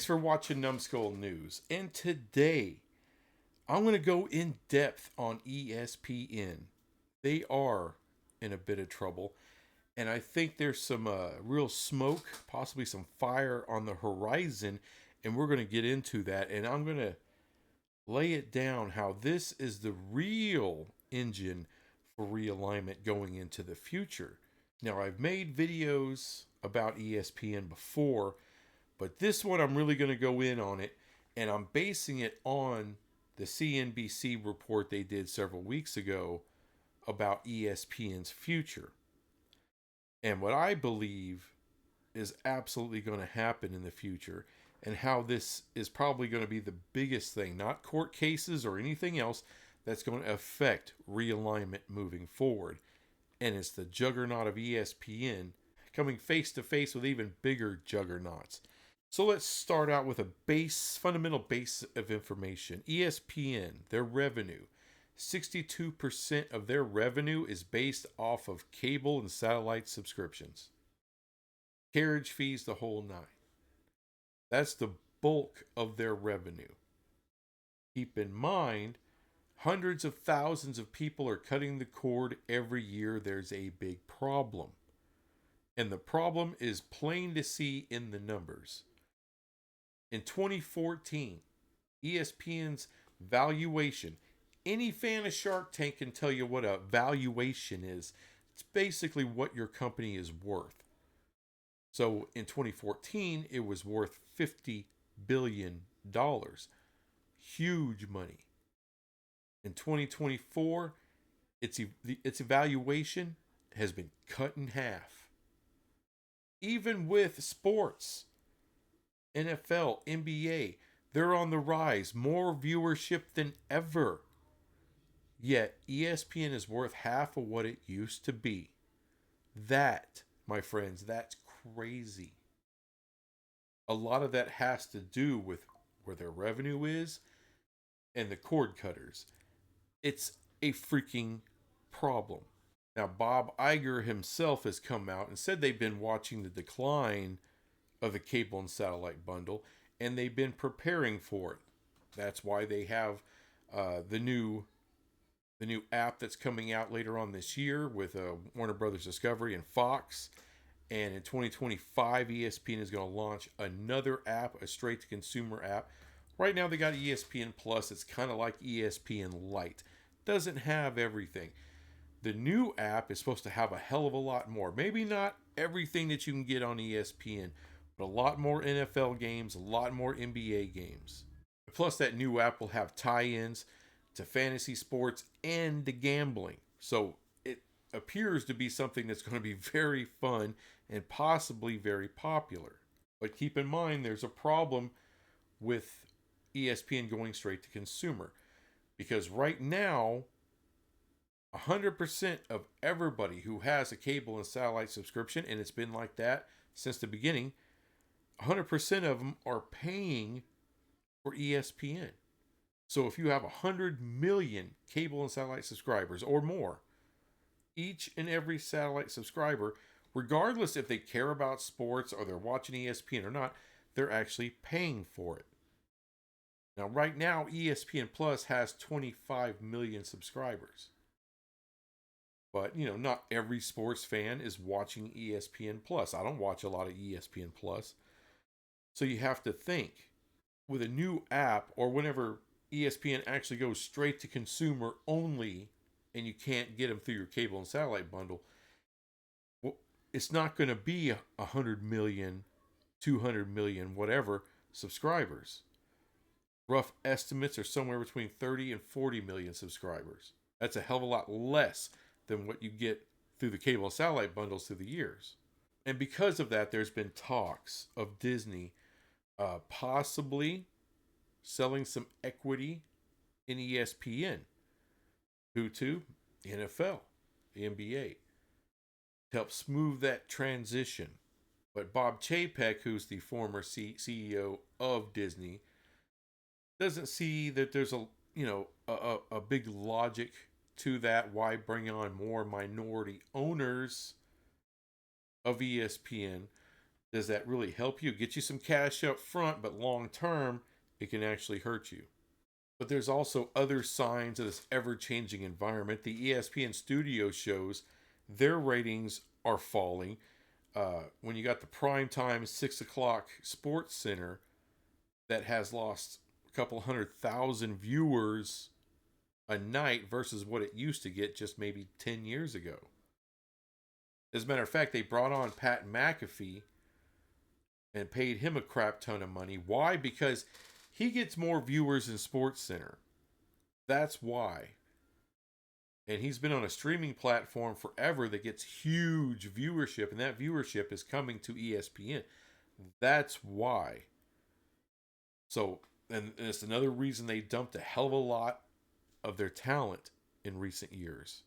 Thanks for watching Numbskull News. And today, I'm going to go in depth on ESPN. They are in a bit of trouble. And I think there's some real smoke, possibly some fire on the horizon. And we're going to get into that. And I'm going to lay it down how this is the real engine for realignment going into the future. Now, I've made videos about ESPN before, but this one, I'm really going to go in on it, and I'm basing it on the CNBC report they did several weeks ago about ESPN's future. And what I believe is absolutely going to happen in the future, and how this is probably going to be the biggest thing, not court cases or anything else, that's going to affect realignment moving forward. And it's the juggernaut of ESPN coming face to face with even bigger juggernauts. So let's start out with a fundamental base of information. ESPN, their revenue, 62% of their revenue is based off of cable and satellite subscriptions. Carriage fees, the whole nine. That's the bulk of their revenue. Keep in mind, hundreds of thousands of people are cutting the cord every year. There's a big problem. And the problem is plain to see in the numbers. In 2014, ESPN's valuation, any fan of Shark Tank can tell you what a valuation is. It's basically what your company is worth. So in 2014, it was worth $50 billion. Huge money. In 2024, its evaluation has been cut in half. Even with sports, NFL, NBA, they're on the rise, more viewership than ever. Yet ESPN is worth half of what it used to be. That, my friends, that's crazy. A lot of that has to do with where their revenue is and the cord cutters. It's a freaking problem. Now, Bob Iger himself has come out and said they've been watching the decline of the cable and satellite bundle, and they've been preparing for it. That's why they have the new app that's coming out later on this year with Warner Brothers Discovery and Fox. And in 2025, ESPN is going to launch another app, a straight-to-consumer app. Right now, they got ESPN Plus. It's kind of like ESPN Lite. Doesn't have everything. The new app is supposed to have a hell of a lot more. Maybe not everything that you can get on ESPN, but a lot more NFL games, a lot more NBA games. Plus, that new app will have tie-ins to fantasy sports and to gambling. So it appears to be something that's going to be very fun and possibly very popular. But keep in mind, there's a problem with ESPN going straight to consumer. Because right now, 100% of everybody who has a cable and satellite subscription, and it's been like that since the beginning, 100% of them are paying for ESPN. So if you have 100 million cable and satellite subscribers or more, each and every satellite subscriber, regardless if they care about sports or they're watching ESPN or not, they're actually paying for it. Now, right now, ESPN Plus has 25 million subscribers. But, not every sports fan is watching ESPN Plus. I don't watch a lot of ESPN Plus. So you have to think, with a new app or whenever ESPN actually goes straight to consumer only and you can't get them through your cable and satellite bundle, well, it's not going to be 100 million, 200 million, whatever subscribers. Rough estimates are somewhere between 30 and 40 million subscribers. That's a hell of a lot less than what you get through the cable and satellite bundles through the years. And because of that, there's been talks of Disney possibly selling some equity in ESPN due to the NFL, the NBA, to help smooth that transition. But Bob Chapek, who's the former CEO of Disney, doesn't see that there's a big logic to that. Why bring on more minority owners of ESPN Does that really help you? Get you some cash up front, but long term, it can actually hurt you. But there's also other signs of this ever changing environment. The ESPN studio shows their ratings are falling. When you got the primetime 6 o'clock sports center that has lost a couple 100,000 viewers a night versus what it used to get just maybe 10 years ago. As a matter of fact, they brought on Pat McAfee and paid him a crap ton of money. Why? Because he gets more viewers in Sports Center. That's why. And he's been on a streaming platform forever that gets huge viewership, and that viewership is coming to ESPN. That's why. So, and it's another reason they dumped a hell of a lot of their talent in recent years.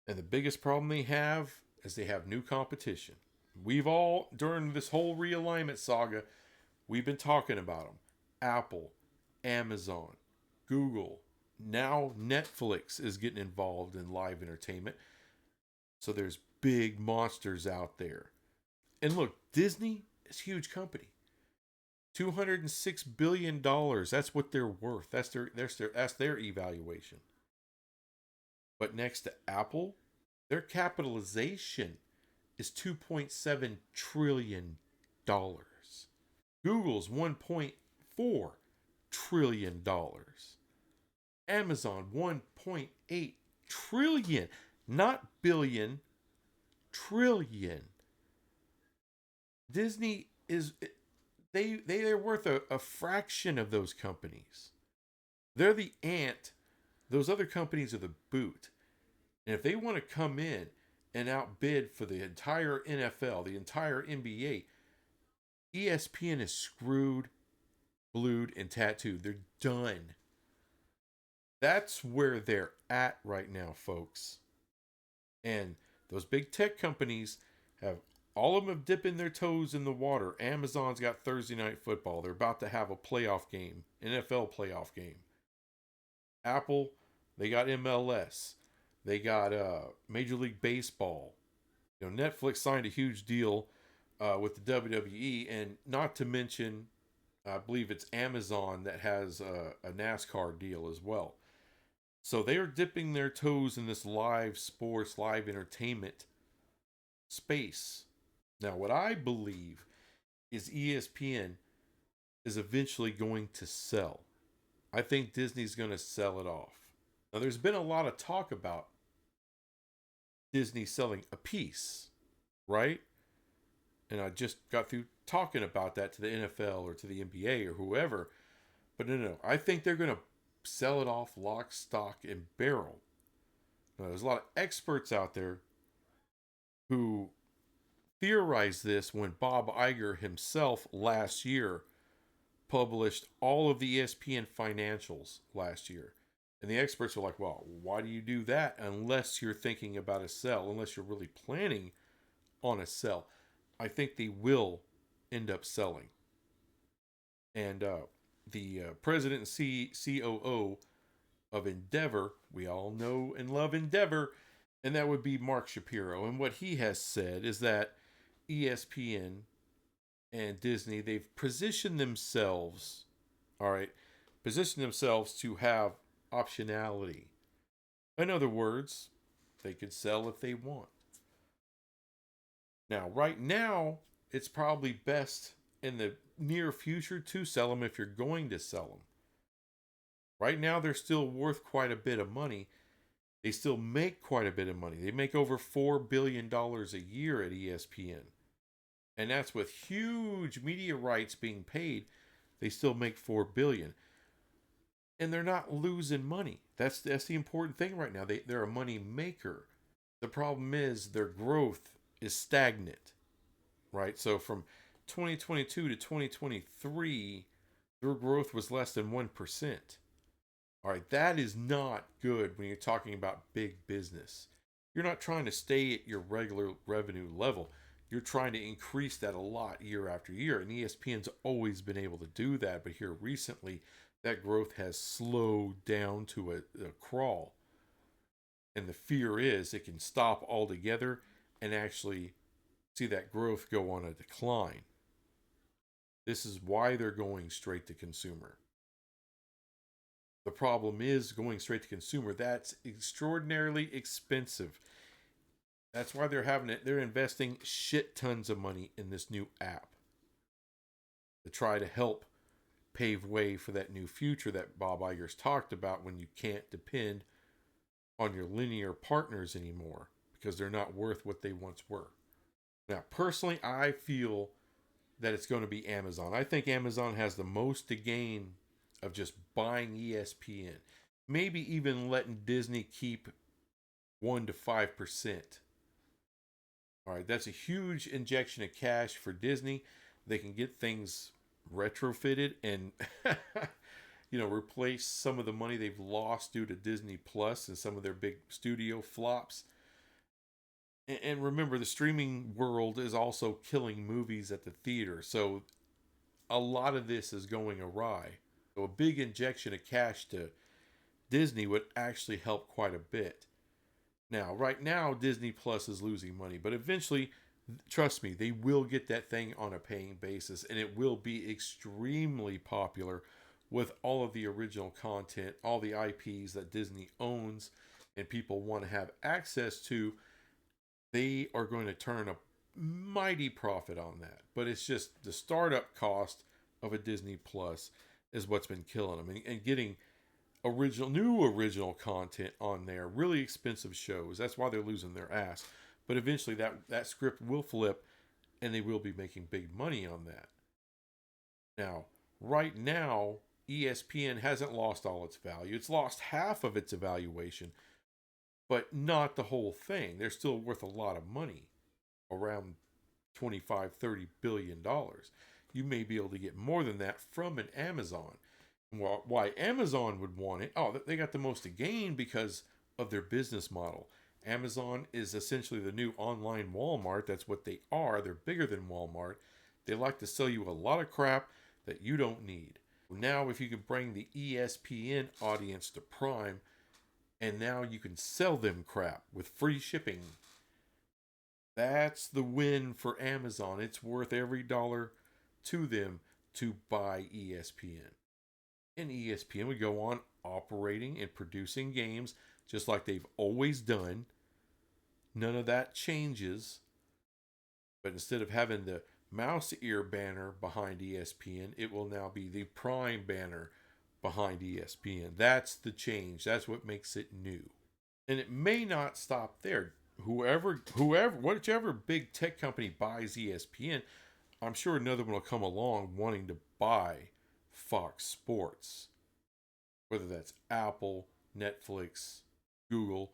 And the biggest problem they have is they have new competition. We've all, during this whole realignment saga, we've been talking about them. Apple, Amazon, Google, now Netflix is getting involved in live entertainment. So there's big monsters out there. And look, Disney is a huge company. $206 billion. That's what they're worth. That's their evaluation. But next to Apple, their capitalization is $2.7 trillion. Google's $1.4 trillion. Amazon $1.8 trillion, not billion, trillion. Disney is they're worth a fraction of those companies. They're the ant. Those other companies are the boot. And if they want to come in and outbid for the entire NFL, the entire NBA, ESPN is screwed, blued, and tattooed. They're done. That's where they're at right now, folks. And those big tech companies have, all of them have dipping their toes in the water. Amazon's got Thursday Night Football. They're about to have a playoff game, NFL playoff game. Apple, they got MLS. They got Major League Baseball. You know, Netflix signed a huge deal with the WWE, and not to mention, I believe it's Amazon that has a NASCAR deal as well. So they are dipping their toes in this live sports, live entertainment space. Now, what I believe is ESPN is eventually going to sell. I think Disney's going to sell it off. Now, there's been a lot of talk about Disney selling a piece, right? And I just got through talking about that to the NFL or to the NBA or whoever. But no. I think they're going to sell it off lock, stock, and barrel. Now, there's a lot of experts out there who theorized this when Bob Iger himself last year published all of the ESPN financials last year. And the experts are like, well, why do you do that unless you're thinking about a sell, unless you're really planning on a sell? I think they will end up selling. And the president and COO of Endeavor, we all know and love Endeavor, and that would be Mark Shapiro. And what he has said is that ESPN and Disney, they've positioned themselves, all right, positioned themselves to have optionality. In other words, they could sell if they want. Now, right now, it's probably best in the near future to sell them if you're going to sell them. Right now, they're still worth quite a bit of money. They still make quite a bit of money. They make over $4 billion a year at ESPN. And that's with huge media rights being paid. They still make $4 billion. And they're not losing money. That's the important thing right now. They're a money maker. The problem is their growth is stagnant, right? So from 2022 to 2023, their growth was less than 1%. All right, that is not good when you're talking about big business. You're not trying to stay at your regular revenue level. You're trying to increase that a lot year after year. And ESPN's always been able to do that. But here recently, that growth has slowed down to a crawl. And the fear is it can stop altogether and actually see that growth go on a decline. This is why they're going straight to consumer. The problem is going straight to consumer. That's extraordinarily expensive. That's why they're having it. They're investing shit tons of money in this new app to try to help pave way for that new future that Bob Iger's talked about, when you can't depend on your linear partners anymore because they're not worth what they once were. Now, personally, I feel that it's going to be Amazon. I think Amazon has the most to gain of just buying ESPN. Maybe even letting Disney keep 1 to 5%. All right, that's a huge injection of cash for Disney. They can get things retrofitted and replace some of the money they've lost due to Disney Plus and some of their big studio flops. And remember, the streaming world is also killing movies at the theater. So a lot of this is going awry. So a big injection of cash to Disney would actually help quite a bit. Now, right now, Disney Plus is losing money, but eventually, trust me, they will get that thing on a paying basis, and it will be extremely popular with all of the original content, all the IPs that Disney owns and people want to have access to. They are going to turn a mighty profit on that. But it's just the startup cost of a Disney Plus is what's been killing them. And getting new original content on there, really expensive shows. That's why they're losing their ass. But eventually that script will flip and they will be making big money on that. Now, right now, ESPN hasn't lost all its value. It's lost half of its evaluation, but not the whole thing. They're still worth a lot of money, around 25-30 billion dollars. You may be able to get more than that from an Amazon. Why Amazon would want it? Oh, they got the most to gain because of their business model. Amazon is essentially the new online Walmart. That's what they are. They're bigger than Walmart. They like to sell you a lot of crap that you don't need. Now, if you can bring the ESPN audience to Prime, and now you can sell them crap with free shipping, that's the win for Amazon. It's worth every dollar to them to buy ESPN. And ESPN would go on operating and producing games just like they've always done. None of that changes. But instead of having the mouse ear banner behind ESPN, it will now be the Prime banner behind ESPN. That's the change. That's what makes it new. And it may not stop there. Whichever big tech company buys ESPN, I'm sure another one will come along wanting to buy Fox Sports. Whether that's Apple, Netflix, Google,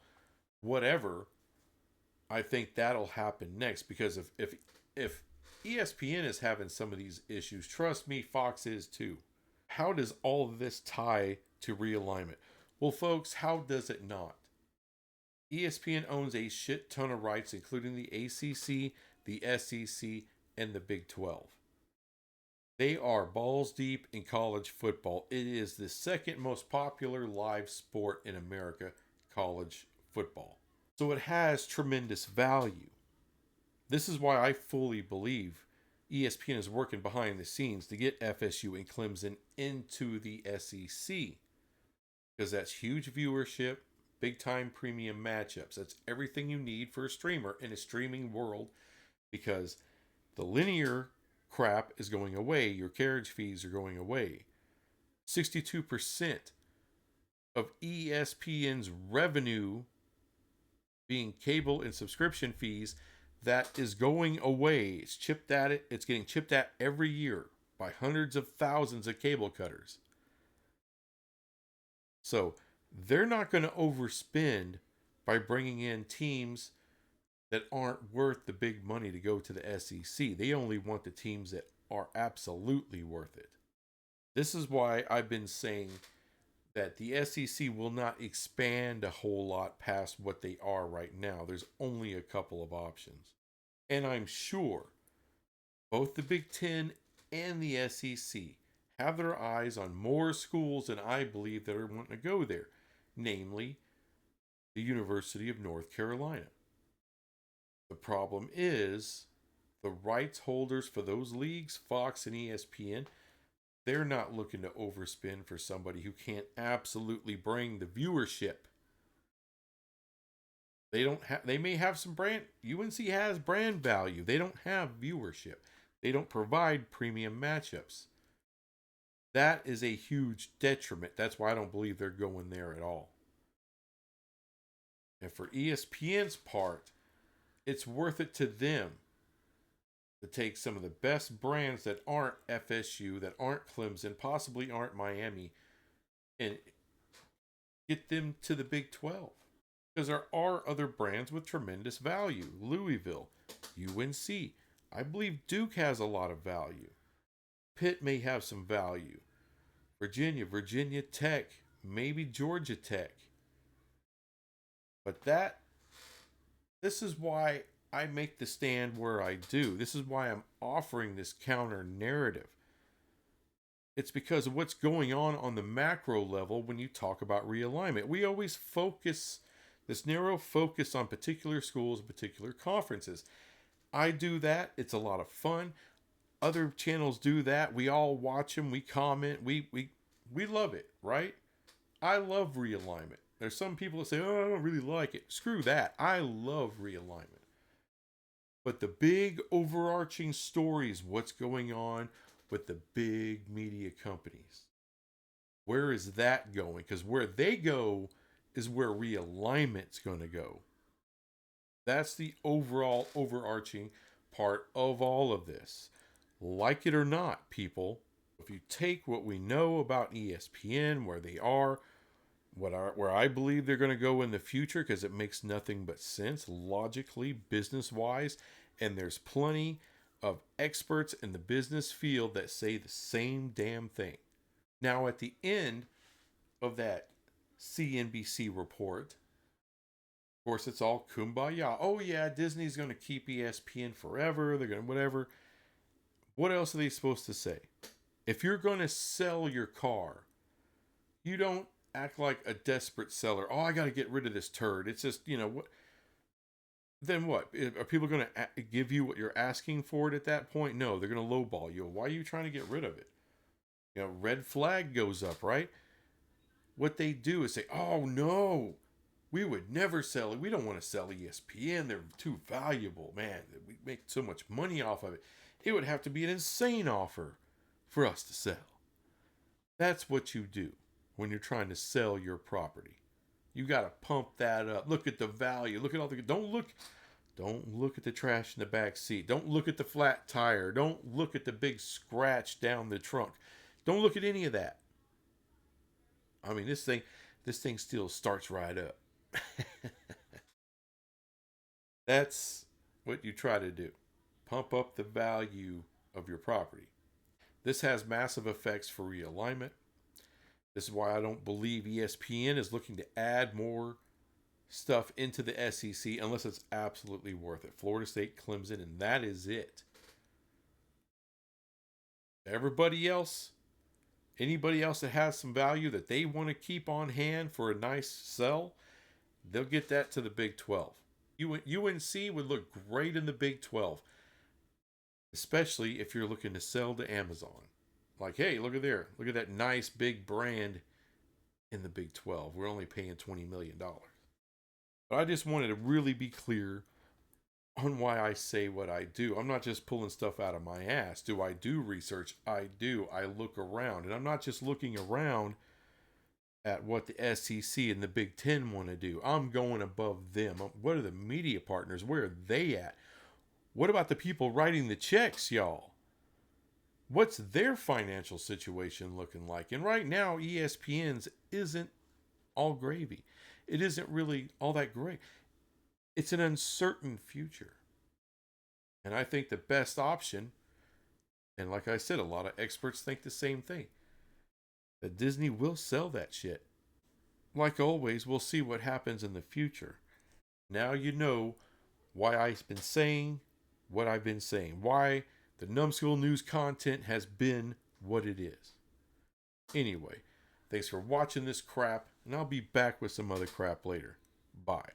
whatever. I think that'll happen next, because if ESPN is having some of these issues, trust me, Fox is too. How does all of this tie to realignment? Well, folks, how does it not? ESPN owns a shit ton of rights, including the ACC, the SEC, and the Big 12. They are balls deep in college football. It is the second most popular live sport in America, college football. So it has tremendous value. This is why I fully believe ESPN is working behind the scenes to get FSU and Clemson into the SEC. Because that's huge viewership, big time premium matchups. That's everything you need for a streamer in a streaming world, because the linear crap is going away. Your carriage fees are going away. 62% of ESPN's revenue being cable and subscription fees, that is going away. It's chipped at it. It's getting chipped at every year by hundreds of thousands of cable cutters. So they're not going to overspend by bringing in teams that aren't worth the big money to go to the SEC. They only want the teams that are absolutely worth it. This is why I've been saying that the SEC will not expand a whole lot past what they are right now. There's only a couple of options. And I'm sure both the Big Ten and the SEC have their eyes on more schools than I believe that are wanting to go there, namely the University of North Carolina. The problem is The rights holders for those leagues, Fox and ESPN, they're not looking to overspend for somebody who can't absolutely bring the viewership. They may have some brand, UNC has brand value. They don't have viewership. They don't provide premium matchups. That is a huge detriment. That's why I don't believe they're going there at all. And for ESPN's part, it's worth it to them to take some of the best brands that aren't FSU, that aren't Clemson, possibly aren't Miami, and get them to the Big 12. Because there are other brands with tremendous value. Louisville, UNC. I believe Duke has a lot of value. Pitt may have some value. Virginia Tech, maybe Georgia Tech. But this is why I make the stand where I do. This is why I'm offering this counter narrative. It's because of what's going on the macro level when you talk about realignment. We always focus, this narrow focus on particular schools, particular conferences. I do that. It's a lot of fun. Other channels do that. We all watch them. We comment. We love it, right? I love realignment. There's some people that say, oh, I don't really like it. Screw that. I love realignment. But the big overarching stories, what's going on with the big media companies? Where is that going? Because where they go is where realignment's going to go. That's the overall overarching part of all of this. Like it or not, people, if you take what we know about ESPN, where they are, where I believe they're going to go in the future, because it makes nothing but sense logically, business-wise, and there's plenty of experts in the business field that say the same damn thing. Now, at the end of that CNBC report, of course, it's all kumbaya. Oh, yeah, Disney's going to keep ESPN forever. They're going to whatever. What else are they supposed to say? If you're going to sell your car, you don't act like a desperate seller. Oh, I got to get rid of this turd. It's just, what? Then what? Are people going to give you what you're asking for it at that point? No, they're going to lowball you. Why are you trying to get rid of it? Red flag goes up, right? What they do is say, oh, no, we would never sell it. We don't want to sell ESPN. They're too valuable, man. We make so much money off of it. It would have to be an insane offer for us to sell. That's what you do when you're trying to sell your property. You got to pump that up. Look at the value. Look at all the. Don't look at the trash in the back seat. Don't look at the flat tire. Don't look at the big scratch down the trunk. Don't look at any of that. I mean, this thing still starts right up. That's what you try to do. Pump up the value of your property. This has massive effects for realignment. This is why I don't believe ESPN is looking to add more stuff into the SEC unless it's absolutely worth it. Florida State, Clemson, and that is it. Everybody else, anybody else that has some value that they want to keep on hand for a nice sell, they'll get that to the Big 12. UNC would look great in the Big 12, especially if you're looking to sell to Amazon. Like, hey, look at there. Look at that nice big brand in the Big 12. We're only paying $20 million. But I just wanted to really be clear on why I say what I do. I'm not just pulling stuff out of my ass. Do I do research? I do. I look around. And I'm not just looking around at what the SEC and the Big Ten want to do. I'm going above them. What are the media partners? Where are they at? What about the people writing the checks, y'all? What's their financial situation looking like? And right now, ESPN's isn't all gravy. It isn't really all that great. It's an uncertain future. And I think the best option, and like I said, a lot of experts think the same thing, that Disney will sell that shit. Like always, we'll see what happens in the future. Now you know why I've been saying what I've been saying. Why the Numbskull News content has been what it is. Anyway, thanks for watching this crap, and I'll be back with some other crap later. Bye.